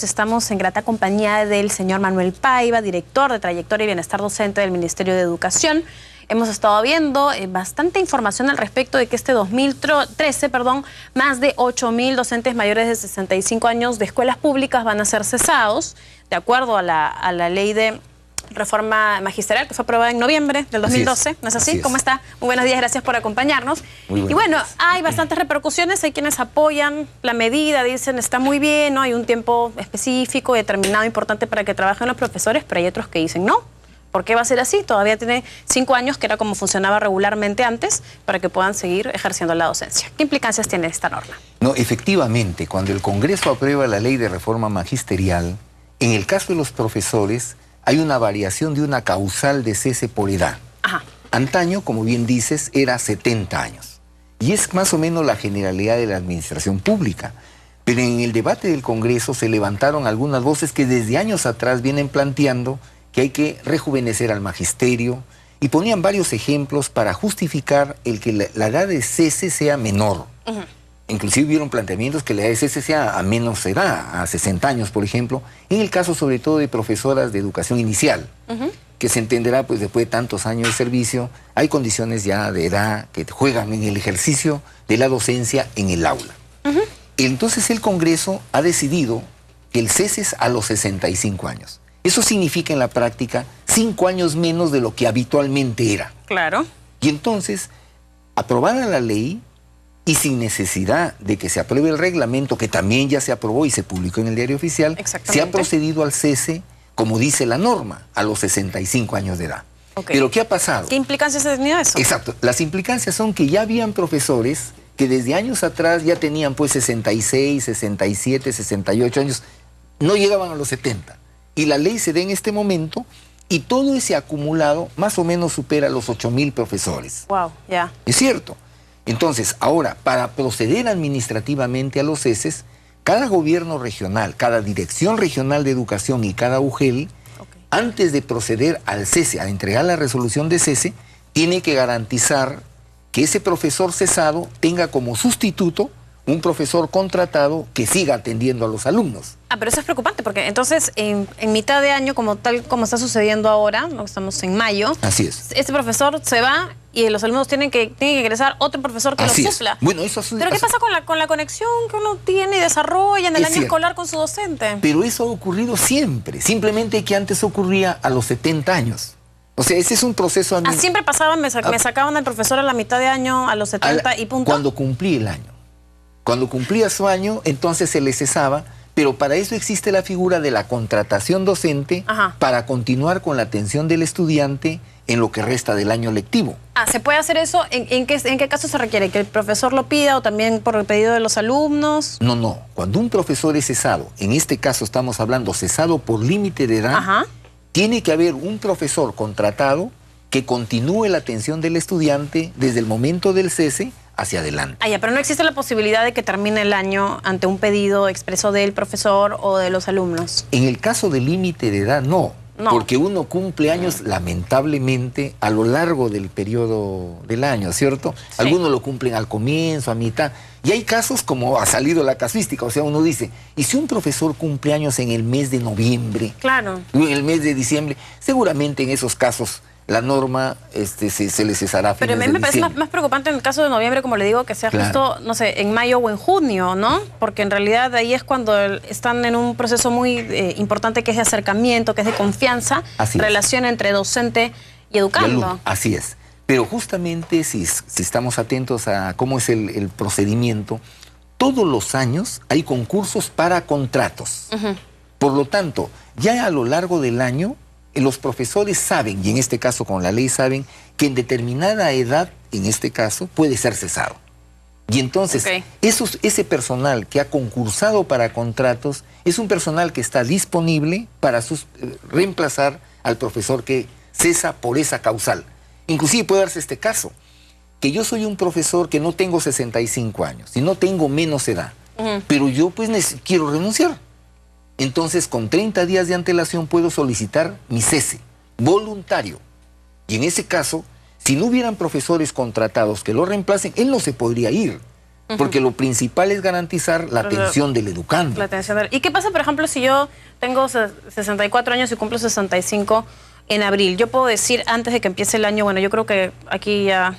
Estamos en grata compañía del señor Manuel Paiva, director de Trayectoria y Bienestar Docente del Ministerio de Educación. Hemos estado viendo bastante información al respecto de que este 2013, más de 8.000 docentes mayores de 65 años de escuelas públicas van a ser cesados, de acuerdo a la ley de reforma magisterial que fue aprobada en noviembre del 2012. ¿No es así? ¿Cómo está? Muy buenos días, gracias por acompañarnos. Y bueno, hay bastantes repercusiones, hay quienes apoyan la medida, dicen está muy bien, ¿no? Hay un tiempo específico, determinado, importante para que trabajen los profesores, pero hay otros que dicen no. ¿Por qué va a ser así? Todavía tiene 5 años, que era como funcionaba regularmente antes, para que puedan seguir ejerciendo la docencia. ¿Qué implicancias tiene esta norma? No, efectivamente, cuando el Congreso aprueba la ley de reforma magisterial, en el caso de los profesores, hay una variación de una causal de cese por edad. Ajá. Antaño, como bien dices, era 70 años. Y es más o menos la generalidad de la administración pública. Pero en el debate del Congreso se levantaron algunas voces que desde años atrás vienen planteando que hay que rejuvenecer al magisterio, y ponían varios ejemplos para justificar el que la edad de cese sea menor. Inclusive vieron planteamientos que la edad de cese sea a menos edad, a 60 años, por ejemplo, en el caso sobre todo de profesoras de educación inicial, que se entenderá, pues después de tantos años de servicio, hay condiciones ya de edad que juegan en el ejercicio de la docencia en el aula. Entonces el Congreso ha decidido que el cese es a los 65 años. Eso significa en la práctica 5 años menos de lo que habitualmente era. Claro. Y entonces, aprobada la ley y sin necesidad de que se apruebe el reglamento, que también ya se aprobó y se publicó en el Diario Oficial, se ha procedido al cese, como dice la norma, a los 65 años de edad. Pero ¿qué ha pasado? ¿Qué implicancias ha tenido eso? Exacto. Las implicancias son que ya habían profesores que desde años atrás ya tenían pues 66, 67, 68 años, no llegaban a los 70. Y la ley se da en este momento y todo ese acumulado más o menos supera los 8.000 profesores. Wow, ya. Es cierto. Entonces, ahora, para proceder administrativamente a los ceses, cada gobierno regional, cada dirección regional de educación y cada UGEL, antes de proceder al cese, a entregar la resolución de cese, tiene que garantizar que ese profesor cesado tenga como sustituto un profesor contratado que siga atendiendo a los alumnos. Pero eso es preocupante, porque entonces en mitad de año, como está sucediendo ahora, ¿no? Estamos en mayo. Así es. Este profesor se va y los alumnos tienen que ingresar otro profesor que lo supla. Bueno, eso ¿Pero qué pasa con la conexión que uno tiene y desarrolla en el año escolar con su docente? Pero eso ha ocurrido siempre, simplemente que antes ocurría a los 70 años. O sea, ese es un proceso... Siempre pasaba, me sacaban al profesor a la mitad de año, a los 70 y punto. Cuando cumplía el año. Cuando cumplía su año, entonces se le cesaba, pero para eso existe la figura de la contratación docente para continuar con la atención del estudiante en lo que resta del año lectivo. ¿Se puede hacer eso? ¿En qué caso se requiere? ¿Que el profesor lo pida o también por el pedido de los alumnos? No. Cuando un profesor es cesado, en este caso estamos hablando cesado por límite de edad, tiene que haber un profesor contratado que continúe la atención del estudiante desde el momento del cese hacia adelante. Pero no existe la posibilidad de que termine el año ante un pedido expreso del profesor o de los alumnos. En el caso del límite de edad, no. Porque uno cumple años, lamentablemente, a lo largo del periodo del año, ¿cierto? Sí. Algunos lo cumplen al comienzo, a mitad. Y hay casos como ha salido la casuística, o sea, uno dice, ¿y si un profesor cumple años en el mes de noviembre? Claro. O en el mes de diciembre, seguramente en esos casos la norma se le cesará a fines de diciembre. Pero a mí me parece más preocupante en el caso de noviembre, como le digo, que sea justo, no sé, en mayo o en junio, ¿no? Porque en realidad ahí es cuando están en un proceso muy importante que es de acercamiento, que es de confianza, relación entre docente y educando. Así es. Pero justamente si estamos atentos a cómo es el procedimiento, todos los años hay concursos para contratos. Por lo tanto, ya a lo largo del año, los profesores saben, y en este caso con la ley saben, que en determinada edad, en este caso, puede ser cesado. Y entonces, ese personal que ha concursado para contratos es un personal que está disponible para reemplazar al profesor que cesa por esa causal. Inclusive puede darse este caso, que yo soy un profesor que no tengo 65 años y no tengo menos edad, pero yo pues quiero renunciar. Entonces, con 30 días de antelación puedo solicitar mi cese voluntario. Y en ese caso, si no hubieran profesores contratados que lo reemplacen, él no se podría ir. porque lo principal es garantizar la atención del educando. ¿Y qué pasa, por ejemplo, si yo tengo 64 años y cumplo 65 en abril? Yo puedo decir antes de que empiece el año, bueno, yo creo que aquí ya...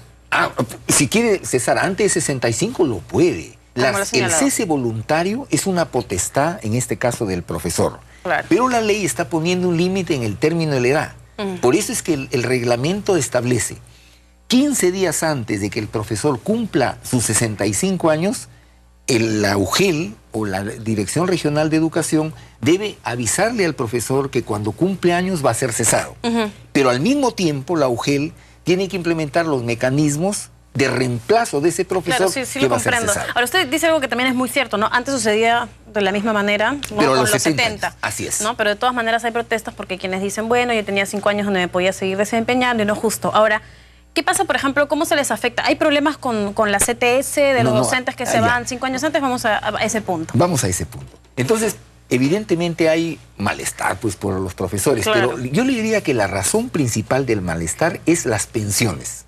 Si quiere cesar antes de 65, lo puede. El cese voluntario es una potestad, en este caso, del profesor. Claro. Pero la ley está poniendo un límite en el término de la edad. Por eso es que el reglamento establece 15 días antes de que el profesor cumpla sus 65 años, la UGEL o la Dirección Regional de Educación debe avisarle al profesor que cuando cumple años va a ser cesado. Pero al mismo tiempo la UGEL tiene que implementar los mecanismos de reemplazo de ese profesor que va a ser cesado. Ahora, usted dice algo que también es muy cierto, ¿no? Antes sucedía de la misma manera, ¿no? Pero Con los 70. Así es. ¿No? Pero de todas maneras hay protestas porque quienes dicen, bueno, yo tenía 5 años donde me podía seguir desempeñando y no justo. Ahora, ¿qué pasa, por ejemplo, cómo se les afecta? ¿Hay problemas con la CTS de los docentes que se van 5 años antes? Vamos a ese punto. Vamos a ese punto. Entonces, evidentemente hay malestar pues, por los profesores, claro. Pero yo le diría que la razón principal del malestar es las pensiones.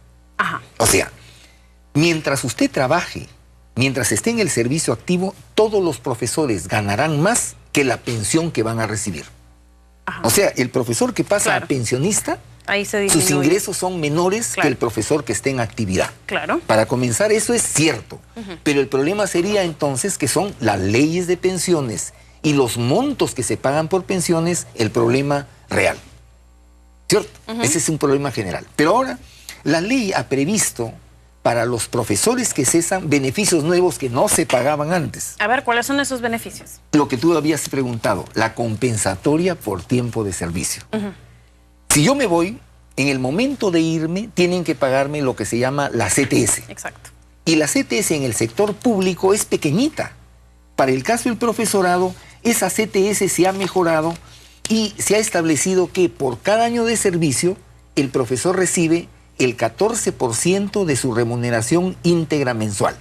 O sea, mientras usted trabaje, mientras esté en el servicio activo, todos los profesores ganarán más que la pensión que van a recibir. O sea, el profesor que pasa a pensionista, ahí se sus ingresos son menores que el profesor que esté en actividad. Para comenzar, eso es cierto. Pero el problema sería entonces que son las leyes de pensiones y los montos que se pagan por pensiones el problema real. ¿Cierto? Ese es un problema general. Pero ahora, la ley ha previsto para los profesores que cesan beneficios nuevos que no se pagaban antes. A ver, ¿cuáles son esos beneficios? Lo que tú habías preguntado, la compensatoria por tiempo de servicio. Si yo me voy, en el momento de irme, tienen que pagarme lo que se llama la CTS. Exacto. Y la CTS en el sector público es pequeñita. Para el caso del profesorado, esa CTS se ha mejorado y se ha establecido que por cada año de servicio, el profesor recibe el 14% de su remuneración íntegra mensual.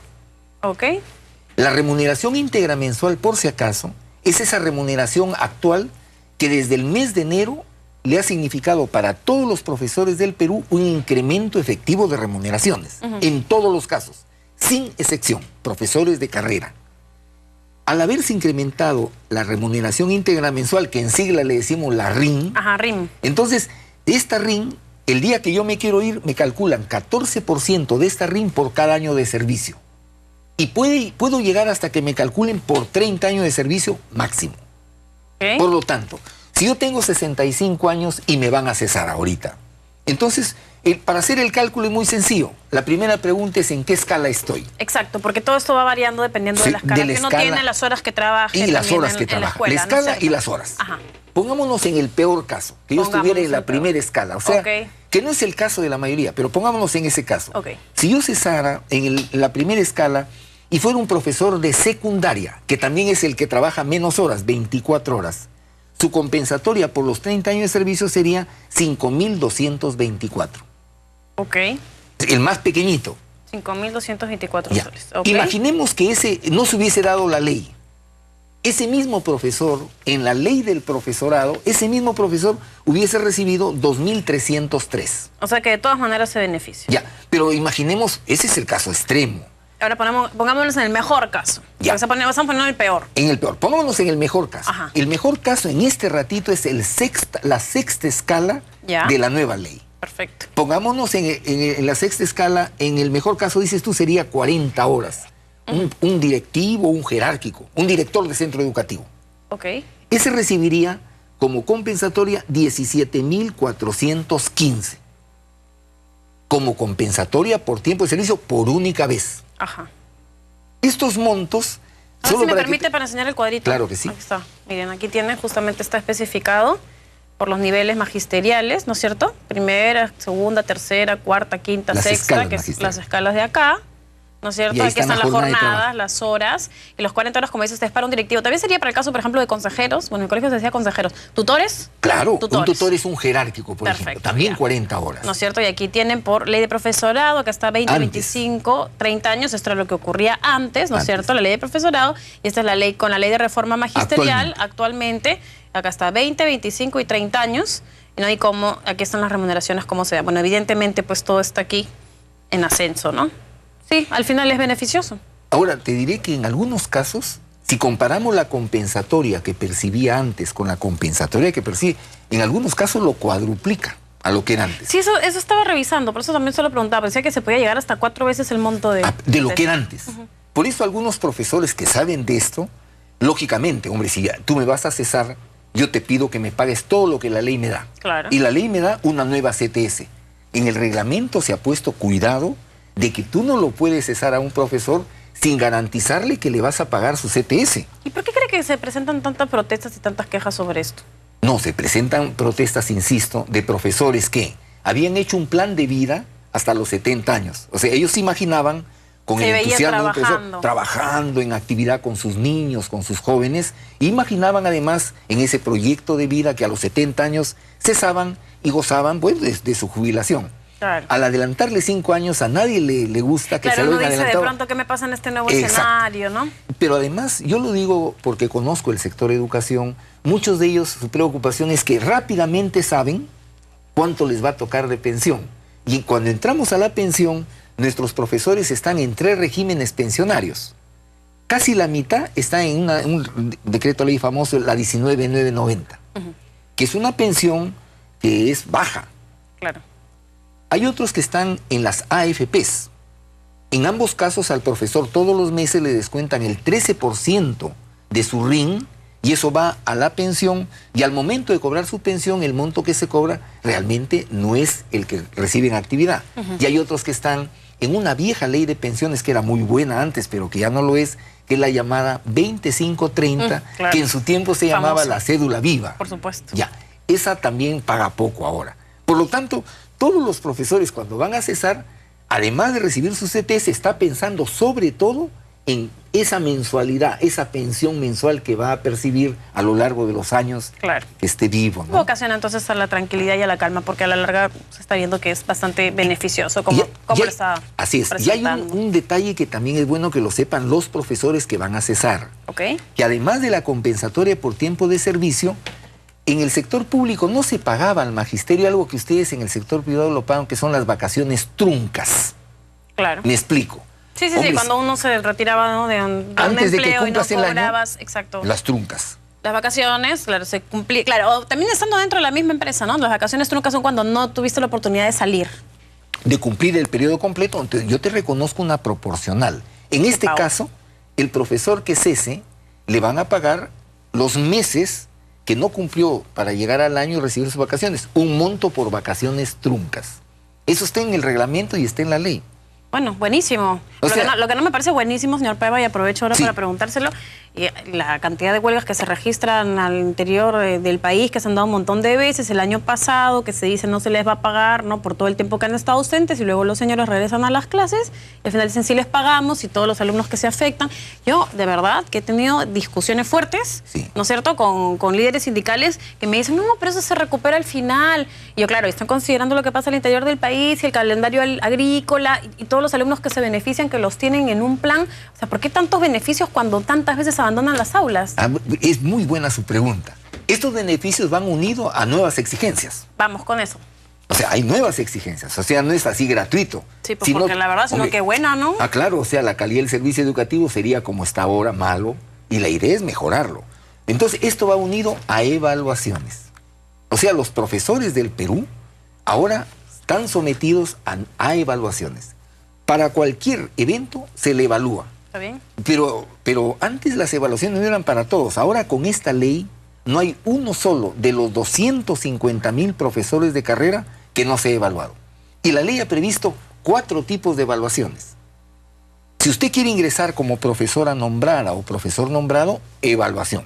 La remuneración íntegra mensual, por si acaso, es esa remuneración actual que desde el mes de enero le ha significado para todos los profesores del Perú un incremento efectivo de remuneraciones, en todos los casos, sin excepción, profesores de carrera. Al haberse incrementado la remuneración íntegra mensual, que en sigla le decimos la RIN, entonces esta RIN, el día que yo me quiero ir, me calculan 14% de esta RIN por cada año de servicio. Y puedo llegar hasta que me calculen por 30 años de servicio máximo. Por lo tanto, si yo tengo 65 años y me van a cesar ahorita, entonces, para hacer el cálculo es muy sencillo. La primera pregunta es ¿en qué escala estoy? Exacto, porque todo esto va variando dependiendo de la escala que uno tiene, las horas que trabaje. Y las horas que trabaja. La escala y las horas. Pongámonos en el peor caso, que yo estuviera en la primera escala. O sea, que no es el caso de la mayoría, pero pongámonos en ese caso. Si yo cesara en la primera escala y fuera un profesor de secundaria, que también es el que trabaja menos horas, 24 horas, su compensatoria por los 30 años de servicio sería 5.224. El más pequeñito. 5.224 soles. Imaginemos que ese no se hubiese dado la ley. Ese mismo profesor, en la ley del profesorado, ese mismo profesor hubiese recibido 2.303. O sea que de todas maneras se beneficia. Ya, pero imaginemos, ese es el caso extremo. Ahora pongámonos en el mejor caso. Vamos a poner el peor. En el peor. Pongámonos en el mejor caso. El mejor caso en este ratito es la sexta escala de la nueva ley. Perfecto. Pongámonos en la sexta escala, en el mejor caso, dices tú, sería 40 horas. Un directivo, un jerárquico, un director de centro educativo. Ese recibiría como compensatoria 17.415. Como compensatoria por tiempo de servicio por única vez. Estos montos... Ahora, si me permite para enseñar el cuadrito. Claro que sí. Aquí está. Miren, aquí tiene, justamente está especificado por los niveles magisteriales, ¿no es cierto? Primera, segunda, tercera, cuarta, quinta, sexta, que son las escalas de acá. ¿No es cierto? Aquí están las jornadas, las horas, y los 40 horas, como dice usted, es para un directivo. También sería para el caso, por ejemplo, de consejeros. Bueno, en el colegio se decía consejeros. ¿Tutores? Claro, un tutor es un jerárquico, por ejemplo. También 40 horas. ¿No es cierto? Y aquí tienen por ley de profesorado, que está 20, 25, 30 años. Esto era lo que ocurría antes, ¿no es cierto? La ley de profesorado. Y esta es la ley con la ley de reforma magisterial. Actualmente, acá está 20, 25 y 30 años. Y no hay cómo, aquí están las remuneraciones, cómo se da. Bueno, evidentemente, pues todo está aquí en ascenso, ¿no? Sí, al final es beneficioso. Ahora, te diré que en algunos casos, si comparamos la compensatoria que percibía antes con la compensatoria que percibe, en algunos casos lo cuadruplica a lo que era antes. Sí, eso estaba revisando, por eso también se lo preguntaba. Decía que se podía llegar hasta 4 veces el monto de lo que era antes. Por eso algunos profesores que saben de esto, lógicamente, hombre, si tú me vas a cesar, yo te pido que me pagues todo lo que la ley me da. Claro. Y la ley me da una nueva CTS. En el reglamento se ha puesto cuidado de que tú no lo puedes cesar a un profesor sin garantizarle que le vas a pagar su CTS. ¿Y por qué cree que se presentan tantas protestas y tantas quejas sobre esto? No, se presentan protestas, insisto, de profesores que habían hecho un plan de vida hasta los 70 años. O sea, ellos se imaginaban con el entusiasmo de un profesor, trabajando en actividad con sus niños, con sus jóvenes, e imaginaban además en ese proyecto de vida que a los 70 años cesaban y gozaban pues, de su jubilación. Claro. Al adelantarle 5 años a nadie le gusta que se lo hayan adelantado. De pronto, ¿qué me pasa en este nuevo escenario, no? Pero además, yo lo digo porque conozco el sector educación, muchos de ellos, su preocupación es que rápidamente saben cuánto les va a tocar de pensión. Y cuando entramos a la pensión, nuestros profesores están en 3 regímenes pensionarios. Casi la mitad está en un decreto ley famoso, la 19990, que es una pensión que es baja. Claro. Hay otros que están en las AFPs. En ambos casos al profesor todos los meses le descuentan el 13% de su RIN y eso va a la pensión y al momento de cobrar su pensión el monto que se cobra realmente no es el que recibe en actividad. Y hay otros que están en una vieja ley de pensiones que era muy buena antes pero que ya no lo es, que es la llamada 2530, claro, que en su tiempo se llamaba la cédula viva. Por supuesto. Ya, esa también paga poco ahora. Por lo tanto, todos los profesores cuando van a cesar, además de recibir su CTS, está pensando sobre todo en esa mensualidad, esa pensión mensual que va a percibir a lo largo de los años que esté vivo, ¿no? Ocasiona entonces a la tranquilidad y a la calma, porque a la larga se está viendo que es bastante beneficioso, como lo está así es. Y hay un detalle que también es bueno que lo sepan los profesores que van a cesar. Que además de la compensatoria por tiempo de servicio, en el sector público no se pagaba al magisterio algo que ustedes en el sector privado lo pagan, que son las vacaciones truncas. Claro. Me explico. Sí, cuando uno se retiraba, ¿no? de un antes de que empleo cumplas y no el cobrabas, año, exacto. las truncas. Las vacaciones, claro, se cumplía. Claro, también estando dentro de la misma empresa, ¿no? Las vacaciones truncas son cuando no tuviste la oportunidad de salir. De cumplir el periodo completo, entonces yo te reconozco una proporcional. En este caso, el profesor que cese, le van a pagar los meses que no cumplió para llegar al año y recibir sus vacaciones. Un monto por vacaciones truncas. Eso está en el reglamento y está en la ley. Bueno, buenísimo. Lo que no me parece buenísimo, señor Paiva, y aprovecho ahora para preguntárselo, la cantidad de huelgas que se registran al interior del país, que se han dado un montón de veces, el año pasado, que se dice no se les va a pagar, ¿no? Por todo el tiempo que han estado ausentes, y luego los señores regresan a las clases, y al final dicen sí les pagamos, y todos los alumnos que se afectan. Yo, de verdad, que he tenido discusiones fuertes, ¿no es cierto?, con líderes sindicales que me dicen, no, pero eso se recupera al final. Y yo, claro, están considerando lo que pasa al interior del país, y el calendario agrícola, y todos los alumnos que se benefician, que los tienen en un plan. O sea, ¿por qué tantos beneficios cuando tantas veces abandonan las aulas? Es muy buena su pregunta. Estos beneficios van unidos a nuevas exigencias. Vamos con eso. O sea, hay nuevas exigencias. O sea, no es así gratuito. Sí, pues porque la verdad, sino que buena, ¿no? Claro, o sea, la calidad del servicio educativo sería como está ahora, malo, y la idea es mejorarlo. Entonces, esto va unido a evaluaciones. O sea, los profesores del Perú ahora están sometidos a evaluaciones. Para cualquier evento se le evalúa. ¿Está bien? Pero antes las evaluaciones no eran para todos. Ahora con esta ley no hay uno solo de los 250,000 profesores de carrera que no se ha evaluado. Y la ley ha previsto 4 tipos de evaluaciones. Si usted quiere ingresar como profesora nombrada o profesor nombrado, evaluación.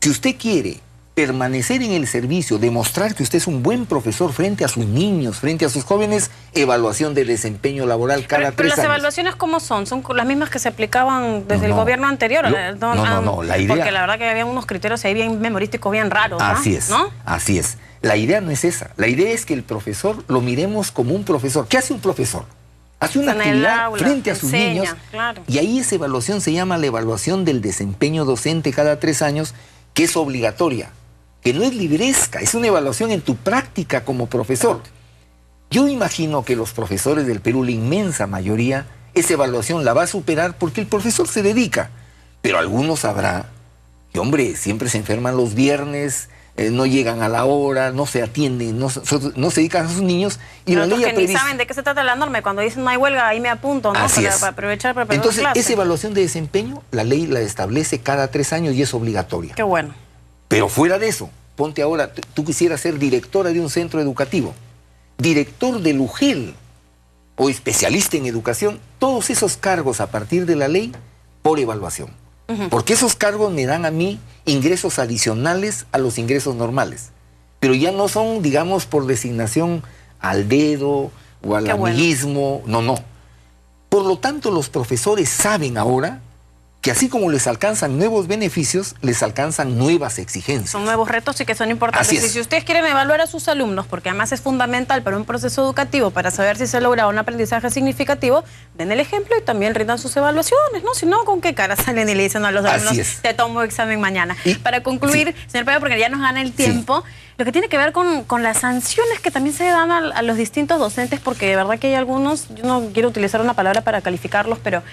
Si usted quiere permanecer en el servicio, demostrar que usted es un buen profesor frente a sus niños, frente a sus jóvenes, evaluación de desempeño laboral cada 3 años. ¿Pero las evaluaciones cómo son? ¿Son las mismas que se aplicaban desde el gobierno anterior? No, la idea... Porque la verdad que había unos criterios ahí bien memorísticos, bien raros, ¿no? Así es, ¿no? Así es. La idea no es esa. La idea es que el profesor lo miremos como un profesor. ¿Qué hace un profesor? Hace una actividad frente a sus niños. Claro. Y ahí esa evaluación se llama la evaluación del desempeño docente cada 3 años, que es obligatoria, que no es libresca, es una evaluación en tu práctica como profesor. Yo imagino que los profesores del Perú, la inmensa mayoría, esa evaluación la va a superar porque el profesor se dedica. Pero algunos sabrá que, hombre, siempre se enferman los viernes, no llegan a la hora, no se atienden, no se dedican a sus niños. Y pero la ley que ni saben de qué se trata la norma. Cuando dicen no hay huelga, ahí me apunto, ¿no? Para aprovechar para perder Entonces, clase. esa evaluación de desempeño, la ley la establece cada 3 años y es obligatoria. Qué bueno. Pero fuera de eso, ponte ahora, tú quisieras ser directora de un centro educativo, director del UGEL o especialista en educación, todos esos cargos a partir de la ley por evaluación. Porque esos cargos me dan a mí ingresos adicionales a los ingresos normales. Pero ya no son, digamos, por designación al dedo o al amiguismo. No, no. Por lo tanto, los profesores saben ahora que así como les alcanzan nuevos beneficios, les alcanzan nuevas exigencias. Son nuevos retos y que son importantes. Y si ustedes quieren evaluar a sus alumnos, porque además es fundamental para un proceso educativo, para saber si se logra un aprendizaje significativo, den el ejemplo y también rindan sus evaluaciones, ¿no? Si no, ¿con qué cara salen y le dicen a los alumnos, te tomo examen mañana? Y para concluir, señor Paiva, porque ya nos gana el tiempo, lo que tiene que ver con las sanciones que también se dan a los distintos docentes, porque de verdad que hay algunos, yo no quiero utilizar una palabra para calificarlos, pero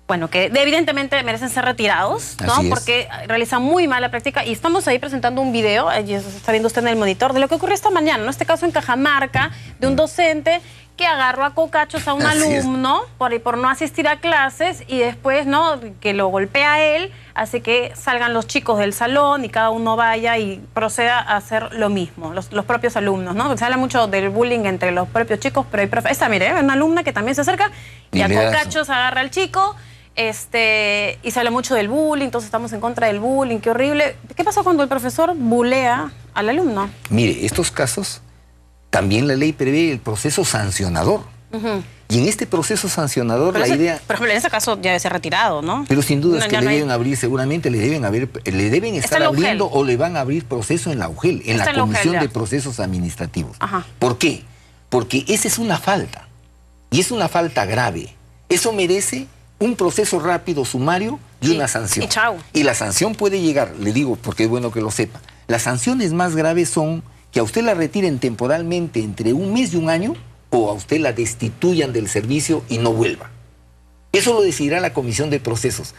bueno, que evidentemente merecen ser retirados, ¿no? Porque realizan muy mala práctica y estamos ahí presentando un video, está viendo usted en el monitor, de lo que ocurrió esta mañana, ¿no? Este caso en Cajamarca, de un docente que agarró a cocachos a un alumno por no asistir a clases y después, ¿no?, que lo golpea a él, hace que salgan los chicos del salón y cada uno vaya y proceda a hacer lo mismo, los propios alumnos, ¿no? Se habla mucho del bullying entre los propios chicos, pero hay esta, mire, una alumna que también se acerca y a cocachos agarra al chico. Y se habla mucho del bullying, entonces estamos en contra del bullying, qué horrible. ¿Qué pasa cuando el profesor bulea al alumno? Mire, estos casos, también la ley prevé el proceso sancionador. Y en este proceso sancionador la idea... Por ejemplo, en ese caso ya debe ser retirado, ¿no? Pero sin duda es que le deben abrir, seguramente le deben estar abriendo o le van a abrir proceso en la UGEL, en la Comisión de Procesos Administrativos. ¿Por qué? Porque esa es una falta, y es una falta grave. Eso merece un proceso rápido, sumario y una sanción. Y la sanción puede llegar, le digo porque es bueno que lo sepa, las sanciones más graves son que a usted la retiren temporalmente entre 1 mes y 1 año o a usted la destituyan del servicio y no vuelva. Eso lo decidirá la Comisión de Procesos.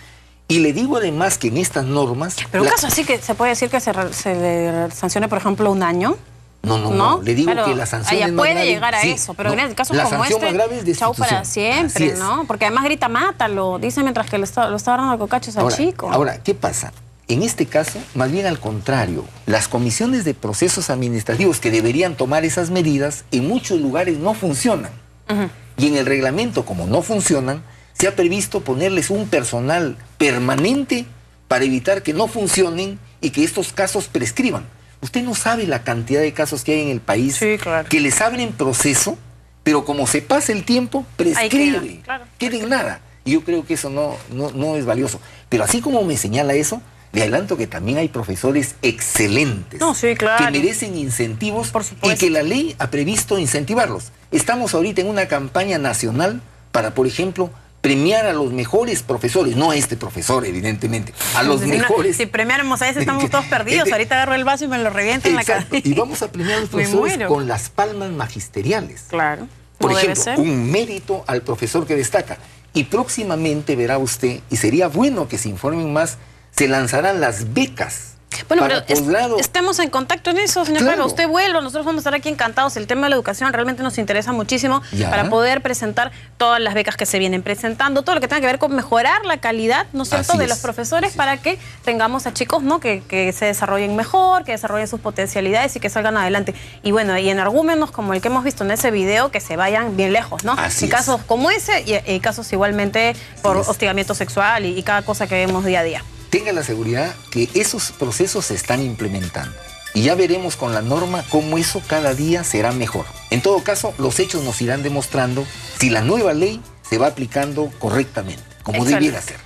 Y le digo además que en estas normas... Pero un caso así que se puede decir que se le sancione, por ejemplo, 1 año. No, le digo que la sanción es más puede grave, llegar a eso, pero en el caso como este, chau para siempre, ¿no? Porque además grita, mátalo, dice mientras que lo está agarrando a cocachos al chico. Ahora, ¿qué pasa? En este caso, más bien al contrario, las comisiones de procesos administrativos que deberían tomar esas medidas, en muchos lugares no funcionan. Y en el reglamento, como no funcionan, se ha previsto ponerles un personal permanente para evitar que no funcionen y que estos casos prescriban. Usted no sabe la cantidad de casos que hay en el país que les abren proceso, pero como se pasa el tiempo, prescribe, queda en nada. Y yo creo que eso no es valioso. Pero así como me señala eso, le adelanto que también hay profesores excelentes que merecen incentivos y que la ley ha previsto incentivarlos. Estamos ahorita en una campaña nacional para, por ejemplo, premiar a los mejores profesores, no a este profesor, evidentemente, a los mejores. Si premiáramos a ese, estamos todos perdidos. Ahorita agarro el vaso y me lo reviento en la cara. Y vamos a premiar a los profesores con las palmas magisteriales. Claro. Por ejemplo, un mérito al profesor que destaca. Y próximamente verá usted, y sería bueno que se informen más, se lanzarán las becas. Bueno, pero estemos en contacto en eso, señor Paiva. Usted vuelva, nosotros vamos a estar aquí encantados. El tema de la educación realmente nos interesa muchísimo para poder presentar todas las becas que se vienen presentando, todo lo que tenga que ver con mejorar la calidad, ¿no es cierto?, de los profesores para que tengamos a chicos, ¿no?, que se desarrollen mejor, que desarrollen sus potencialidades y que salgan adelante. Y bueno, y energúmenos como el que hemos visto en ese video, que se vayan bien lejos, ¿no? En casos como ese y casos igualmente por hostigamiento sexual y cada cosa que vemos día a día. Tenga la seguridad que esos procesos se están implementando. Y ya veremos con la norma cómo eso cada día será mejor. En todo caso, los hechos nos irán demostrando si la nueva ley se va aplicando correctamente, como debiera ser.